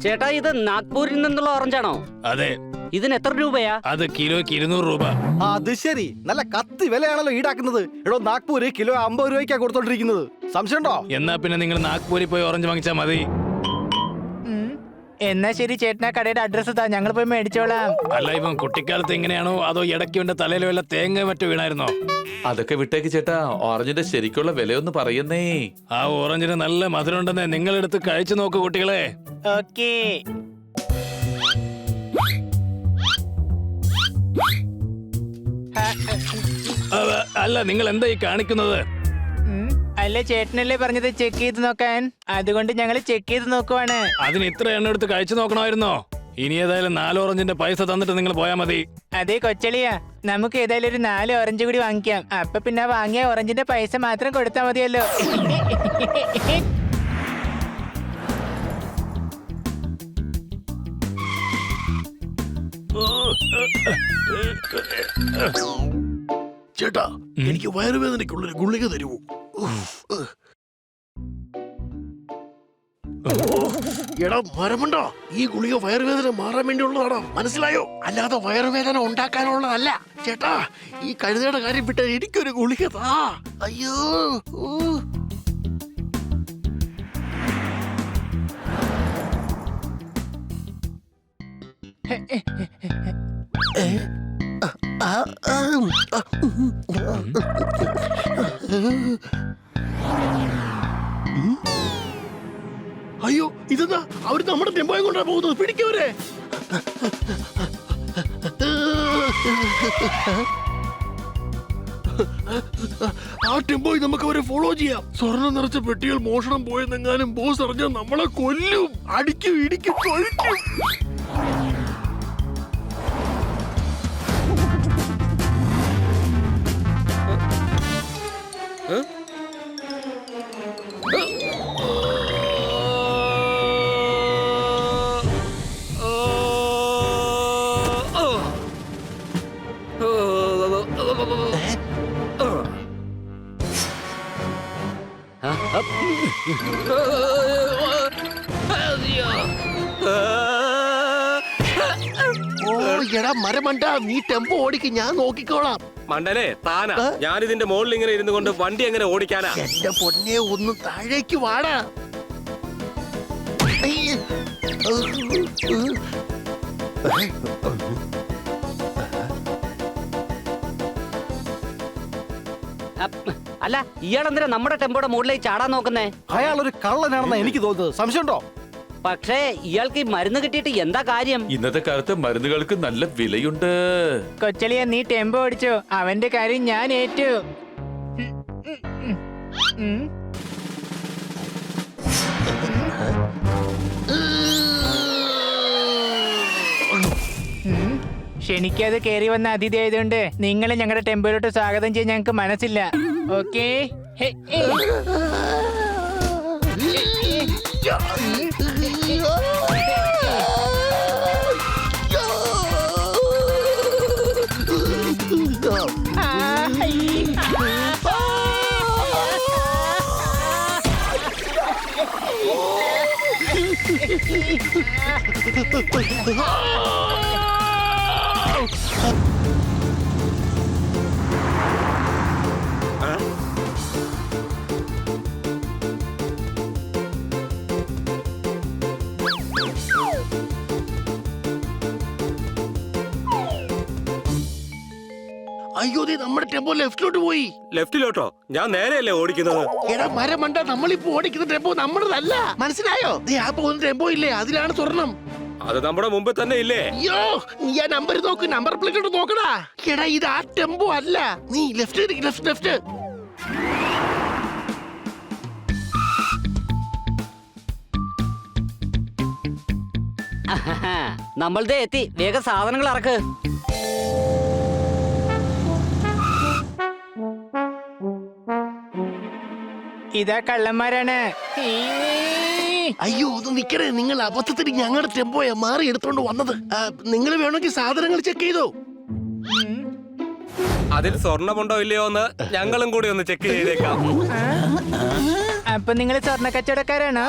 ചേട്ടാ ഇത് നാഗ്പൂരിൽ നിന്നുള്ള ഓറഞ്ചാണോ? അതെ. ഇതിന് എത്ര രൂപയാ? അത് കിലോയ്ക്ക് 200 രൂപ. അത് ശരി, നല്ല കത്തി വിലയാണല്ലോ ഈടാക്കുന്നത്. എടോ നാഗ്പൂര് കിലോ 50 രൂപയ്ക്കാ കൊടുത്തോണ്ടിരിക്കുന്നത്. സംശയമുണ്ടോ? എന്നാ പിന്നെ നിങ്ങൾ നാഗ്പൂരിൽ പോയി ഓറഞ്ച് വാങ്ങിച്ചാ മതി. എന്നാ ശരി ചേട്ടനാ കടയുടെ അഡ്രസ് താ, ഞങ്ങൾ പോയി മേടിച്ചോളാം. അല്ല, ഇവൻ കുട്ടിക്കാലത്ത് ഇങ്ങനെയാണോ അതോ ഇടയ്ക്ക് ഇവന്റെ തലയിൽ വല്ല തേങ്ങ മറ്റോ വീണായിരുന്നോ? അതൊക്കെ വിട്ടേക്ക് ചേട്ടാ, ഓറഞ്ചിന്റെ ശരിക്കുള്ള വിലയൊന്ന് പറയുന്നേ. ആ ഓറഞ്ചിന് നല്ല മധുരം ഉണ്ടെന്ന് നിങ്ങളെടുത്ത് കഴിച്ചു നോക്കൂ കുട്ടികളെ. ഓക്കേ. അല്ല, നിങ്ങൾ എന്താ ഈ കാണിക്കുന്നത്? അല്ല, ചേട്ടനല്ലേ പറഞ്ഞത് ചെക്ക് ചെയ്ത് നോക്കാൻ, അതുകൊണ്ട് ഞങ്ങൾ ചെക്ക് ചെയ്ത് നോക്കുവാണ്. അതിന് ഇത്ര എണ്ണ എടുത്ത് കഴിച്ചു നോക്കണമായിരുന്നോ? ഇനി ഏതായാലും 4 ഓറഞ്ചിന്റെ പൈസ തന്നിട്ട് നിങ്ങൾ പോയാ മതി. അതെ കൊച്ചളിയാ, നമുക്ക് ഏതായാലും ഒരു 4 ഓറഞ്ച് കൂടി വാങ്ങിക്കാം. അപ്പൊ പിന്നെ വാങ്ങിയ ഓറഞ്ചിന്റെ പൈസ മാത്രം കൊടുത്താൽ മതിയല്ലോ. ചേട്ടാ, എനിക്ക് വയറുവേദനയ്ക്കുള്ളൊരു ഗുളിക തരുമോ? എടാ മരമുണ്ടോ, ഈ ഗുളിക വയറുവേദന മാറാൻ വേണ്ടിയുള്ളതാണോ? മനസ്സിലായോ? അല്ലാതെ വയറുവേദന ഉണ്ടാക്കാനുള്ളതല്ല. ചേട്ടാ, ഈ കഴുതയുടെ കാര്യം വിട്ടാൽ എനിക്കൊരു ഗുളിക താ. അയ്യോ. അയ്യോ, ഇതെന്താ? അവര് നമ്മുടെ ടെമ്പോയെ കൊണ്ടാ പോകുന്നത്. പിടിക്കവരെ. ആ ടെമ്പോയി നമുക്ക് അവരെ ഫോളോ ചെയ്യാം. സ്വർണം നിറച്ച പെട്ടികൾ മോഷണം പോയെന്നെങ്ങാനും ബോസ് അറിഞ്ഞാൽ നമ്മളെ കൊല്ലും, അടിക്കും, ഇടിക്കും, കൊല്ലും. എടാ മരമണ്ട, നീ ടെമ്പോ ഓടിക്ക്, ഞാൻ നോക്കിക്കോളാം. മണ്ടനെ താനാ, ഞാനിതിന്റെ മുകളിൽ ഇങ്ങനെ ഇരുന്നു കൊണ്ട് വണ്ടി എങ്ങനെ ഓടിക്കാനാ? എന്റെ പൊന്നെ, ഒന്ന് താഴേക്ക് വാടാ. അല്ല, ഇയാളെന്തിനാ നമ്മുടെ ടെമ്പോയുടെ മുകളിലേക്ക് ചാടാൻ നോക്കുന്നേ? അയാൾ ഒരു കള്ളനാണെന്നാ എനിക്ക് തോന്നുന്നത്. സംശയമുണ്ടോ? പക്ഷേ ഇയാൾക്ക് ഈ മരുന്ന് കിട്ടിയിട്ട് എന്താ കാര്യം? ഇന്നത്തെ കാലത്ത് മരുന്നുകൾക്ക് നല്ല വിലയുണ്ട്. കൊച്ചളിയ, നീ ടെമ്പോ ഓടിച്ചോ, അവന്റെ കാര്യം ഞാൻ ഏറ്റു. ക്ഷണിക്കാതെ കയറി വന്ന അതിഥി ആയതുകൊണ്ട് നിങ്ങളെ ഞങ്ങളുടെ ടെമ്പോയിലോട്ട് സ്വാഗതം ചെയ്യാൻ ഞങ്ങൾക്ക് മനസ്സില്ല. ഓക്കേ. അയ്യോ, നമ്മുടെ ടെമ്പോ ലെഫ്റ്റിലോട്ട് പോയി. ലെഫ്റ്റിലോട്ടോ? ഞാൻ നേരെയല്ലേ ഓടിക്കുന്നത്. എടാ മരമണ്ട, നമ്മളിപ്പോ ഓടിക്കുന്ന ടെമ്പോ നമ്മുടേതല്ല. മനസ്സിലായോ? ആ പോകുന്ന ടെമ്പോ ഇല്ലേ, അതിലാണ് സ്വർണം. അത് നമ്മുടെ മുമ്പിൽ തന്നെ ഇല്ലേ? അയ്യോ, നീ ആ നമ്പർ നോക്ക്, നമ്പർ പ്ലേറ്റ് നോക്കടാ. എടാ, ഇത് ആ ടെമ്പോ അല്ല. നീ ലെഫ്റ്റ് ലെഫ്റ്റ് ലെഫ്റ്റ്. നമ്മൾതേ എത്തി, വേഗം സാധനങ്ങൾ ഇറക്ക്. ഇതാ കള്ളന്മാരാണ്. അയ്യോ, ഒന്ന് നിക്കണേ. നിങ്ങൾ അബദ്ധത്തിന് ഞങ്ങളുടെ ടെമ്പോയെ മാറി എടുത്തോണ്ട് വന്നത്. നിങ്ങൾ വേണമെങ്കിൽ സാധനങ്ങൾ ചെക്ക് ചെയ്തോ. അതിൽ സ്വർണ്ണമുണ്ടോ ഇല്ലയോ എന്ന് ഞങ്ങളും കൂടി ഒന്ന് ചെക്ക് ചെയ്തേക്കാം. അപ്പൊ നിങ്ങൾ സ്വർണ്ണ കച്ചവടക്കാരാണോ?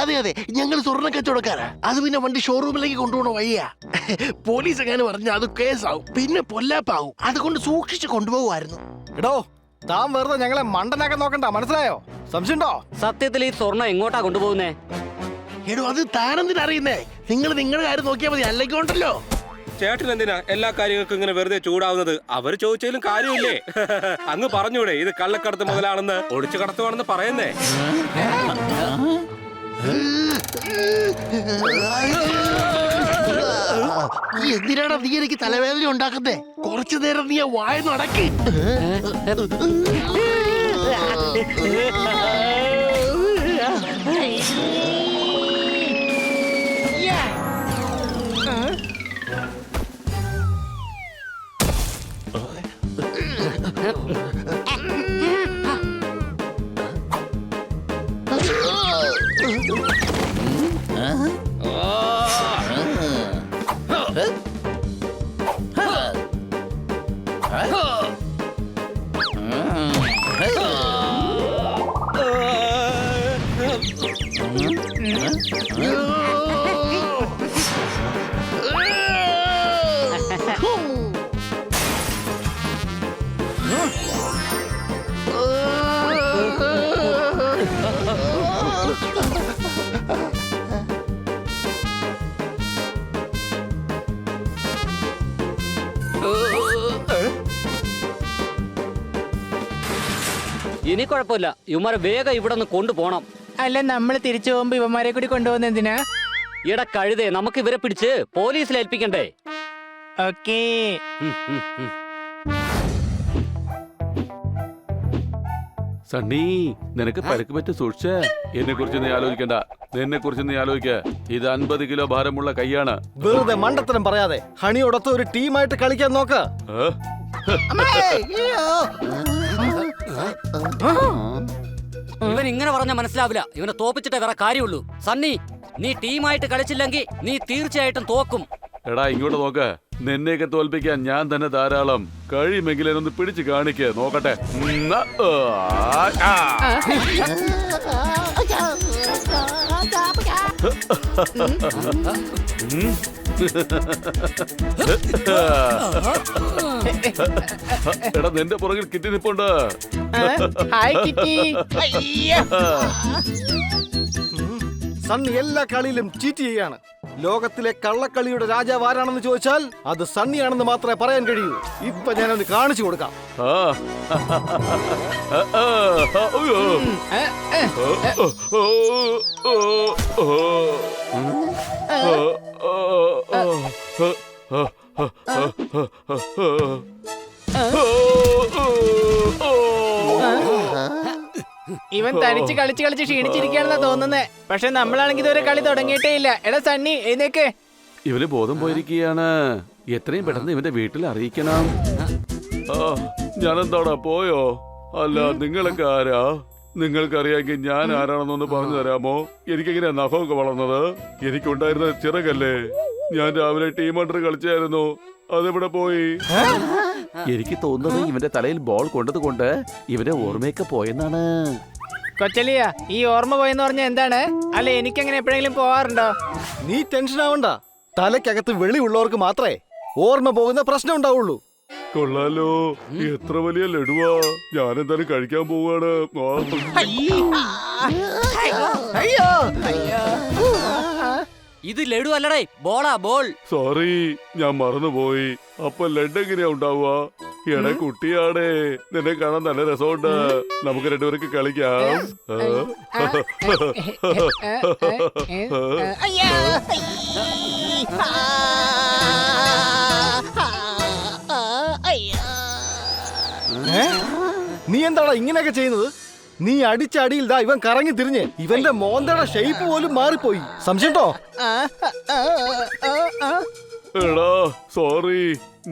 അതെ അതെ, ഞങ്ങൾ സ്വർണ്ണ കച്ചവടക്കാരാ. അത് പിന്നെ വണ്ടി ഷോറൂമിലേക്ക് കൊണ്ടുപോകണ വഴിയാ. പോലീസ് എങ്ങനെ പറഞ്ഞാൽ അത് കേസാവും, പിന്നെ പൊല്ലാപ്പാവും. അതുകൊണ്ട് സൂക്ഷിച്ച് കൊണ്ടുപോകുമായിരുന്നു. എടോ താൻ വെറുതെ ഞങ്ങളെ മണ്ടനാക്കാൻ നോക്കണ്ട, മനസ്സിലായോ? സംശയമുണ്ടോ? സത്യത്തിൽ ഈ സ്വർണ്ണം എങ്ങോട്ടാ കൊണ്ടുപോകുന്നേ? എടോ അത് താനെന്തിനറിയുന്നേ? നിങ്ങൾ നിങ്ങളുടെ കാര്യം നോക്കിയാൽ മതി, അല്ലെങ്കിൽ ഉണ്ടല്ലോ. ചേട്ടൻ എന്തിനാ എല്ലാ കാര്യങ്ങൾക്കും ഇങ്ങനെ വെറുതെ ചൂടാവുന്നത്? അവര് ചോദിച്ചാലും കാര്യമില്ലേ? അങ്ങ് പറഞ്ഞൂടെ ഇത് കള്ളക്കടത്ത് മുതലാണെന്ന്, ഒളിച്ചു കടത്തുവാണെന്ന് പറയുന്നേ? എന്തിനാണ് നീ എനിക്ക് തലവേദന ഉണ്ടാക്കുന്നേ? കുറച്ചു നേരം നീ വായ നടക്കി. ഇനി കുഴപ്പമില്ല, ഇവന്മാരെ വേഗം ഇവിടെ നിന്ന് കൊണ്ടുപോകണം. അല്ല, നമ്മൾ തിരിച്ചു പോകുമ്പോ ഇവന്മാരെ കൂടി കൊണ്ടുപോകുന്ന എന്തിനാ? ഇട കഴുതേ, നമുക്ക് ഇവരെ പിടിച്ച് പോലീസിൽ ഏൽപ്പിക്കണ്ടേ? ഓക്കേ. സണ്ണി, നിനക്ക് പരുക്ക് പറ്റി സൂക്ഷിച്ചേ. എന്നെ കുറിച്ച് നീ ആലോചിക്കണ്ട, നിന്നെ കുറിച്ച് നീ ആലോചിക്ക. ഇത് 50 കിലോ ഭാരമുള്ള കൈയാണ്. വെറുതെ മണ്ടത്തരം പറയാതെ ഹണിയോടൊത്ത് ഒരു ടീമായിട്ട് കളിക്കാൻ നോക്ക്. ഇവൻ ഇങ്ങനെ പറഞ്ഞാൽ മനസ്സിലാവില്ല. ഇവനെ തോപ്പിച്ചിട്ടേ വേറെ കാര്യമുള്ളൂ. സണ്ണി, നീ ടീമായിട്ട് കളിച്ചില്ലെങ്കിൽ നീ തീർച്ചയായിട്ടും തോക്കും. എടാ ഇങ്ങോട്ട് നോക്ക്, നിന്നെയൊക്കെ തോൽപ്പിക്കാൻ ഞാൻ തന്നെ ധാരാളം. കഴിയുമെങ്കിൽ എന്നൊന്ന് പിടിച്ച് കാണിക്ക്, നോക്കട്ടെ. എടാ നിന്റെ പുറകിൽ കിറ്റി നിപ്പുണ്ട്. Hi kitty. സണ്ണി എല്ലാ കളിയിലും ചീറ്റ് ചെയ്യാണ്. ലോകത്തിലെ കള്ളക്കളിയുടെ രാജാവ് ആരാണെന്ന് ചോദിച്ചാൽ അത് സണ്ണിയാണെന്ന് മാത്രമേ പറയാൻ കഴിയൂ. ഇപ്പൊ ഞാനൊന്ന് കാണിച്ചു കൊടുക്കാം. ഇവൻ തനിച്ച് കളിച്ച് കളിച്ച് ക്ഷീണിച്ചിരിക്കുകയാണെന്നാ തോന്നുന്നേ. പക്ഷെ നമ്മളാണെങ്കിൽ ഇതുവരെ കളി തുടങ്ങിയിട്ടേ ഇല്ല. എടാ സണ്ണി, എഴുന്നേക്ക്. ഇവന് ബോധം പോയിരിക്കുകയാണ്. എത്രയും പെട്ടെന്ന് ഇവന്റെ വീട്ടിൽ അറിയിക്കണം. ഞാനെന്താടാ പോയോ? അല്ല, നിങ്ങളൊക്കെ ആരാ? നിങ്ങൾക്കറിയാമെങ്കിൽ ഞാൻ ആരാണെന്നൊന്ന് പറഞ്ഞു തരാമോ? എനിക്കെങ്ങനെയാ നഖമൊക്കെ വളർന്നത്? എനിക്കുണ്ടായിരുന്ന ചിറകല്ലേ. ഞാൻ രാവിലെ ടീം അണ്ടർ കളിച്ചായിരുന്നു. അതെവിടെ പോയി? എനിക്ക് തോന്നുന്നത് ഇവന്റെ തലയിൽ ബോൾ കൊണ്ടത് കൊണ്ട് ഇവന്റെ ഓർമ്മയൊക്കെ പോയെന്നാണ്. കൊച്ചലിയ, ഈ ഓർമ്മ പോയെന്ന് പറഞ്ഞ എന്താണ്? അല്ല, എനിക്കങ്ങനെ എപ്പോഴെങ്കിലും പോവാറുണ്ടോ? നീ ടെൻഷൻ ആവണ്ട. തലയ്ക്കകത്ത് വെളിവുള്ളവർക്ക് മാത്രമേ ഓർമ്മ പോകുന്ന പ്രശ്നം ഉണ്ടാവുള്ളൂ. കൊള്ളാലോ, എത്ര വലിയ ലഡുവാ. ഞാനെന്തായാലും കഴിക്കാൻ പോവാണ്. ഇത് ലഡു അല്ലടേ, ബോളാ, ബോൾ. സോറി, ഞാൻ മറന്നുപോയി. അപ്പൊ ലഡ് എങ്ങനെയാ ഉണ്ടാവുക? എടാ കുട്ടിയാടേ, നിന്നെ കാണാൻ നല്ല രസമുണ്ട്. നമുക്ക് രണ്ടുപേർക്ക് കളിക്കാം. നീ എന്താടാ ഇങ്ങനെയൊക്കെ ചെയ്യുന്നത്? നീ അടിച്ച അടിയിൽ ദാ ഇവൻ കറങ്ങി തിരിഞ്ഞ് ഇവന്റെ മോന്തയുടെ ഷേപ്പ് പോലും മാറിപ്പോയി. സംശയട്ടോ? എടാ സോറി,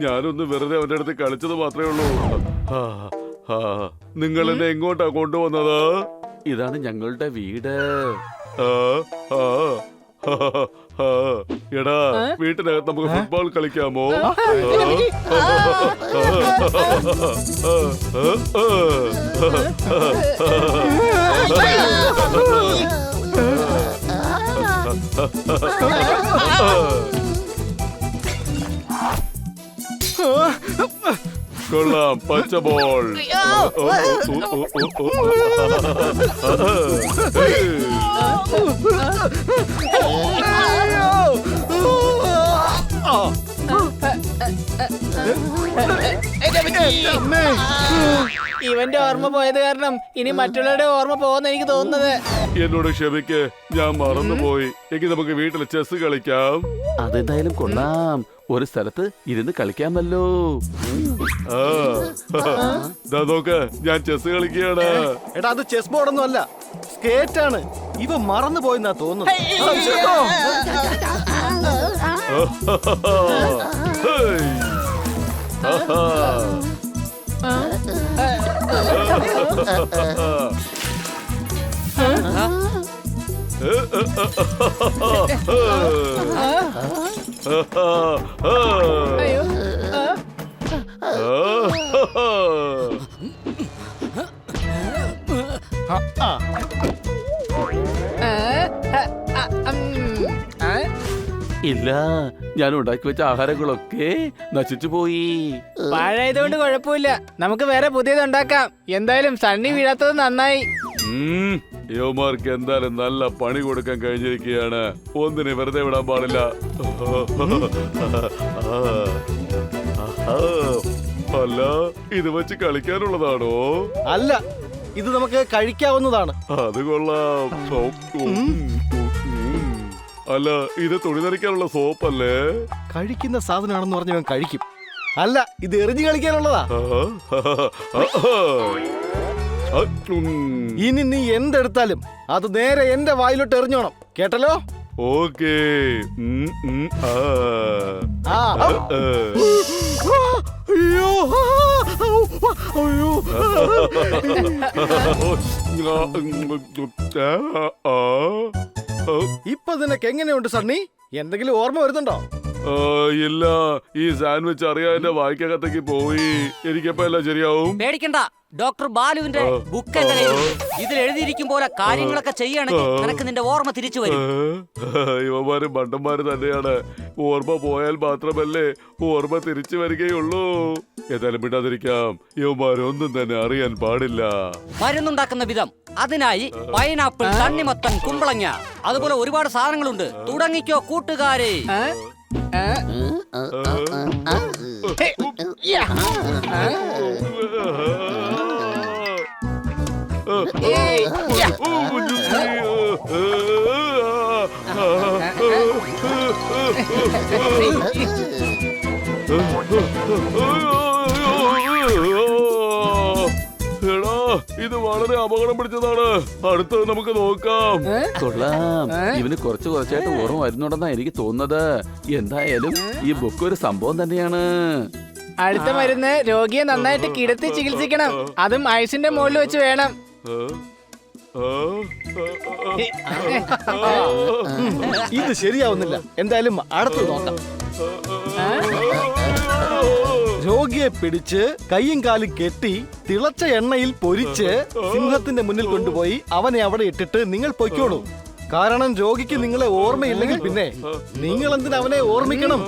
ഞാനൊന്ന് വെറുതെ അവന്റെ അടുത്ത് കളിച്ചത് മാത്രമേ ഉള്ളൂ. നിങ്ങൾ എന്നെ എങ്ങോട്ടാ കൊണ്ടുവന്നത്? ഇതാണ് ഞങ്ങളുടെ വീട്. എടാ വീട്ടിനകത്ത് നമുക്ക് ഫുട്ബോൾ കളിക്കാമോ? കൊള്ളാം, പച്ച ബോൾ. ഇവന്റെ ഓർമ്മ പോയത് കാരണം ഇനി മറ്റുള്ളവരുടെ ഓർമ്മ പോകുന്ന എനിക്ക് തോന്നുന്നത്. എന്നോട് ക്ഷമിക്ക്, ഞാൻ മറന്നുപോയി. എങ്കിൽ നമുക്ക് വീട്ടിൽ ചെസ് കളിക്കാം. അതെന്തായാലും കൊള്ളാം. ഒരു സ്ഥലത്ത് ഇരുന്ന് കളിക്കാമല്ലോ. നോക്ക്, ഞാൻ ചെസ് കളിക്കുകയാണ്. എടാ അത് ചെസ് ബോർഡൊന്നും അല്ല, സ്കേറ്റ് ആണ്. ഇവ മറന്നു പോയെന്നാ തോന്നുന്നു. അയ്യോ ഇല്ല, ഞാൻ ഉണ്ടാക്കി വെച്ച ആഹാരങ്ങളൊക്കെ നശിച്ചു പോയി. പാഴായതുകൊണ്ട് കുഴപ്പമില്ല, നമുക്ക് വേറെ പുതിയത് ഉണ്ടാക്കാം. എന്തായാലും സണ്ണി വീഴാത്തത് നന്നായി. യുവമാർക്ക് എന്തായാലും നല്ല പണി കൊടുക്കാൻ കഴിഞ്ഞിരിക്കുകയാണ്. ഒന്നിനെ വെറുതെ വിടാൻ പാടില്ല. അല്ല, ഇത് വെച്ച് കളിക്കാനുള്ളതാണോ? അല്ല, ഇത് നമുക്ക് കഴിക്കാവുന്നതാണ്. അത് കൊള്ളാം. അല്ല, ഇത് തുണി നനയ്ക്കാനുള്ള സോപ്പല്ലേ? കഴിക്കുന്ന സാധനമാണെന്ന് പറഞ്ഞവൻ കഴിക്കും. അല്ല, ഇത് എറിഞ്ഞു കളിക്കാനുള്ളതാ. ഇനി നീ എന്തെടുത്താലും അത് നേരെ എന്റെ വായിലോട്ട് എറിഞ്ഞോണം, കേട്ടല്ലോ? ഓക്കേ. അയ്യോ, അയ്യോ. ഇപ്പൊ നിനക്ക് എങ്ങനെയുണ്ട് സണ്ണി? എന്തെങ്കിലും ഓർമ്മ വരുന്നുണ്ടോ? ഇല്ല, ഈ സാൻഡ്വിച്ച് അറിയാതെ വായിക്കകത്തേക്ക് പോയി. എനിക്കപ്പോ എല്ലാം ശരിയാവും. പേടിക്കണ്ട, ഡോക്ടർ ബാലുവിന്റെ ബുക്ക് എന്റെ കയ്യിലുണ്ട്. ഇതിൽ എഴുതിയിരിക്കും പോലെ കാര്യങ്ങളൊക്കെ ചെയ്യണമെങ്കിൽ നിനക്ക് നിന്റെ ഓർമ്മ തിരിച്ചു വരും. ഇവന്മാര് മണ്ടന്മാര് തന്നെയാണ്. ഓർമ്മ പോയാൽ മാത്രമല്ലേ ഓർമ്മ തിരിച്ചു വരികയുള്ളൂ. ഏതായാലും വിടാതിരിക്കാം. ഇവന്മാരൊന്നും തന്നെ അറിയാൻ പാടില്ല. മരുന്നുണ്ടാക്കുന്ന വിധം, അതിനായി പൈനാപ്പിൾ, തണ്ണിമത്തൻ, കുമ്പളങ്ങ, അതുപോലെ ഒരുപാട് സാധനങ്ങളുണ്ട്. തുടങ്ങിക്കോ കൂട്ടുകാരെ. എടാ, ഇത് വളരെ അപകടം പിടിച്ചതാണ്. അടുത്തത് നമുക്ക് നോക്കാം. കൊള്ളാം, ഇവന് കുറച്ചായിട്ട് ഓർമ്മ വരുന്നുണ്ടെന്നാ എനിക്ക് തോന്നുന്നത്. എന്തായാലും ഈ ബുക്ക് ഒരു സംഭവം തന്നെയാണ്. അടുത്ത മരുന്ന് രോഗിയെ നന്നായിട്ട് കിടത്തി ചികിത്സിക്കണം. അതും ഐസിന്റെ മുകളിൽ വെച്ച് വേണം. ഇത് ശരിയാവുന്നില്ല. എന്തായാലും അടുത്ത് നോക്കാം. രോഗിയെ പിടിച്ച് കൈയും കാലും കെട്ടി തിളച്ച എണ്ണയിൽ പൊരിച്ച് സിംഹത്തിന്റെ മുന്നിൽ കൊണ്ടുപോയി അവനെ അവിടെ ഇട്ടിട്ട് നിങ്ങൾ പൊയ്ക്കോളൂ. കാരണം രോഗിക്ക് നിങ്ങളെ ഓർമ്മയില്ലെങ്കിൽ പിന്നെ നിങ്ങൾ എന്തിനാ അവനെ ഓർമ്മിക്കണം?